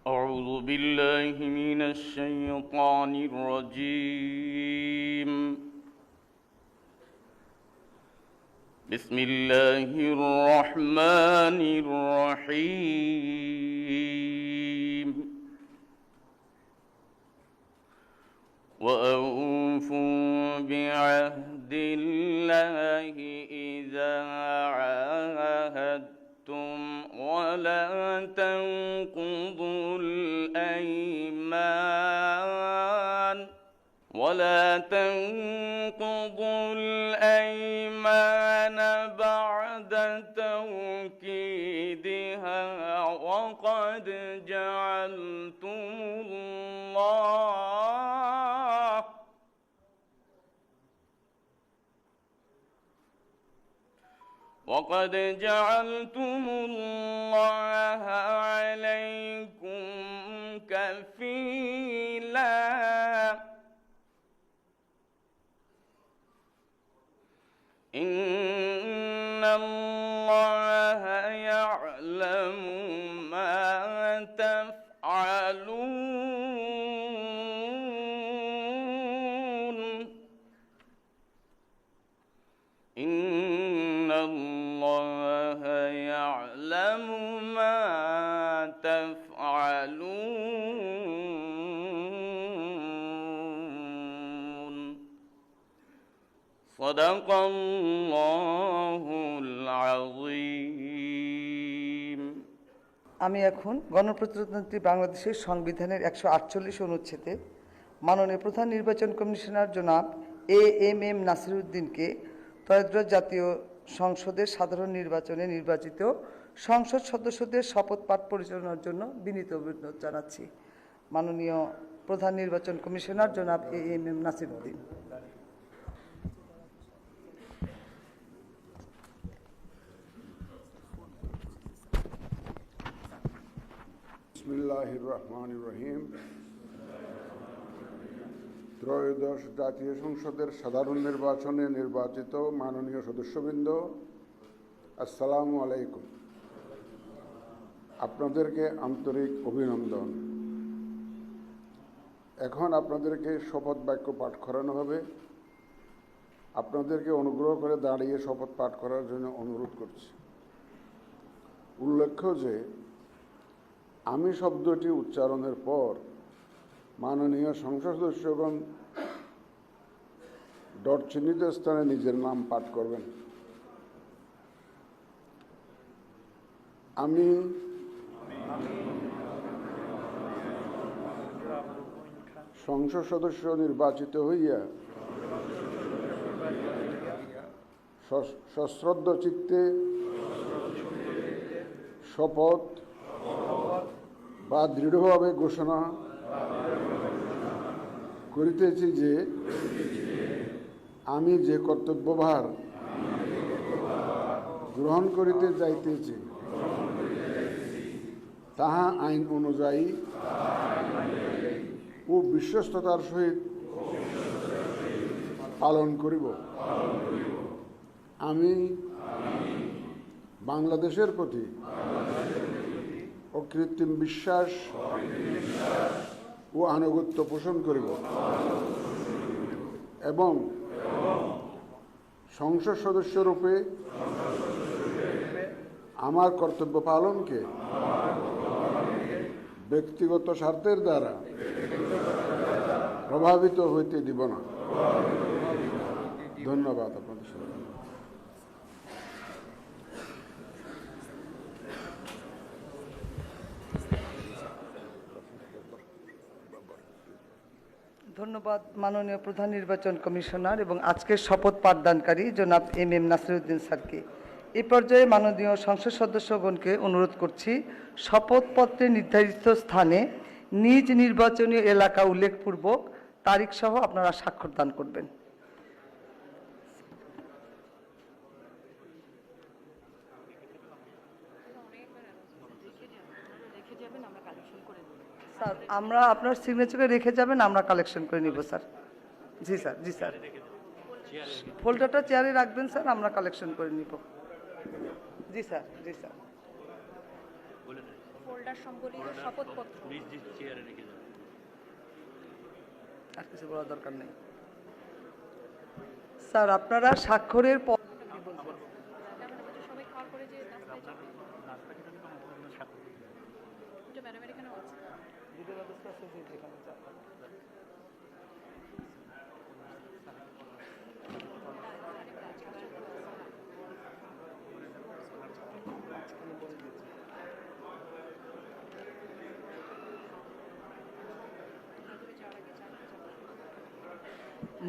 أعوذ بالله من الشيطان الرجيم. بسم الله الرحمن الرحيم. وأوفوا بعهد الله إذا عاهدتم ولا تنقضوا الأيمان بعد توكيدها وقد جعلتم الله عليكم كفيلا. إن الله يعلم ما تفعلون. إن الله يعلم ما تفعلون. صدق الله العظيم. আমি এখন গণপ্রজাতন্ত্রী বাংলাদেশের সংবিধানের 148 অনুচ্ছেদে মাননীয় প্রধান নির্বাচন কমিশনার জনাব এএমএম নাসিরউদ্দিনকে ত্রয়োদশ জাতীয় সংসদের সাধারণ নির্বাচনে নির্বাচিত সংসদ সদস্যদের শপথ পাঠ পরিচালনার জন্য বিনীত অনুরোধ জানাচ্ছি। মাননীয় প্রধান নির্বাচন কমিশনার জনাব এএমএম নাসিরউদ্দিন। বিসমিল্লাহির রহমানির রহিম। ত্রয়োদশ জাতীয় সংসদের সাধারণ নির্বাচনে নির্বাচিত মাননীয় সদস্যবৃন্দ, আসসালামু আলাইকুম। আপনাদেরকে আন্তরিক অভিনন্দন। এখন আপনাদেরকে শপথ বাক্য পাঠ করানো হবে। আপনাদেরকে অনুগ্রহ করে দাঁড়িয়ে শপথ পাঠ করার জন্য অনুরোধ করছি। উল্লেখ্য যে আমি শব্দটি উচ্চারণের পর মাননীয় সংসদ সদস্যগণ ডট চিহ্নিত স্থানে নিজের নাম পাঠ করবেন। আমি সংসদ সদস্য নির্বাচিত হইয়া সশ্রদ্ধ চিত্তে শপথ বা দৃঢ়ভাবে ঘোষণা করিতেছি যে আমি যে কর্তব্যভার গ্রহণ করিতে যাইতেছি তাহা আইন অনুযায়ী ও বিশ্বস্ততার সহিত পালন করিব। আমি বাংলাদেশের প্রতি অকৃত্রিম বিশ্বাস ও আনুগত্য পোষণ করিব এবং সংসদ সদস্যরূপে আমার কর্তব্য পালনকে ব্যক্তিগত স্বার্থের দ্বারা প্রভাবিত হইতে দিব না। ধন্যবাদ আপনাদের সবাই। ধন্যবাদ মাননীয় প্রধান নির্বাচন কমিশনার এবং আজকের শপথ পাঠদানকারী জনাব এমএম নাসিরউদ্দিন স্যারকে। এই পর্যায়ে মাননীয় সংসদ সদস্যগণকে অনুরোধ করছি শপথপত্রে নির্ধারিত স্থানে নিজ নির্বাচনী এলাকা উল্লেখপূর্বক তারিখ সহ আপনারা স্বাক্ষর দান করবেন। স্যার আমরা আপনার সিগনেচারে রেখে যাবেন, আমরা কালেকশন করে নিব স্যার। জি স্যার, জি স্যার, ফোল্ডারটা চেয়ারে রাখবেন স্যার, আমরা কালেকশন করে নিব। জি স্যার, জি স্যার। হোল্ডার সংবলিত শপথপত্র। আর কিছু বলার দরকার নেই স্যার। আপনারা স্বাক্ষরের পর সবাই খাওয়ার পরে যে নাস্তায় যাবে। ম্যাডাম এখানেও আছে।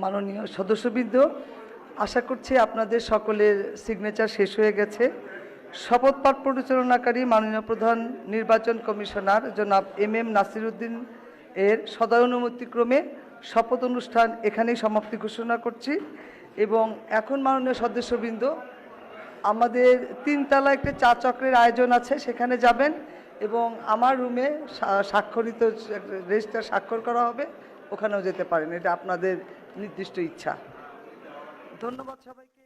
মাননীয় সদস্যবৃন্দ, আশা করছি আপনাদের সকলের সিগনেচার শেষ হয়ে গেছে। শপথ পাঠ পরিচালনাকারী মাননীয় প্রধান নির্বাচন কমিশনার জনাব এম নাসিরউদ্দিন এর সদয়ানুমতিক্রমে শপথ অনুষ্ঠান এখানেই সমাপ্তি ঘোষণা করছি। এবং এখন মাননীয় সদস্যবৃন্দ, আমাদের 3 তলা একটা চা চক্রের আয়োজন আছে, সেখানে যাবেন এবং আমার রুমে স্বাক্ষরিত রেজিস্টার স্বাক্ষর করা হবে, ওখানেও যেতে পারেন। এটা আপনাদের নির্দিষ্ট ইচ্ছা। ধন্যবাদ সবাইকে।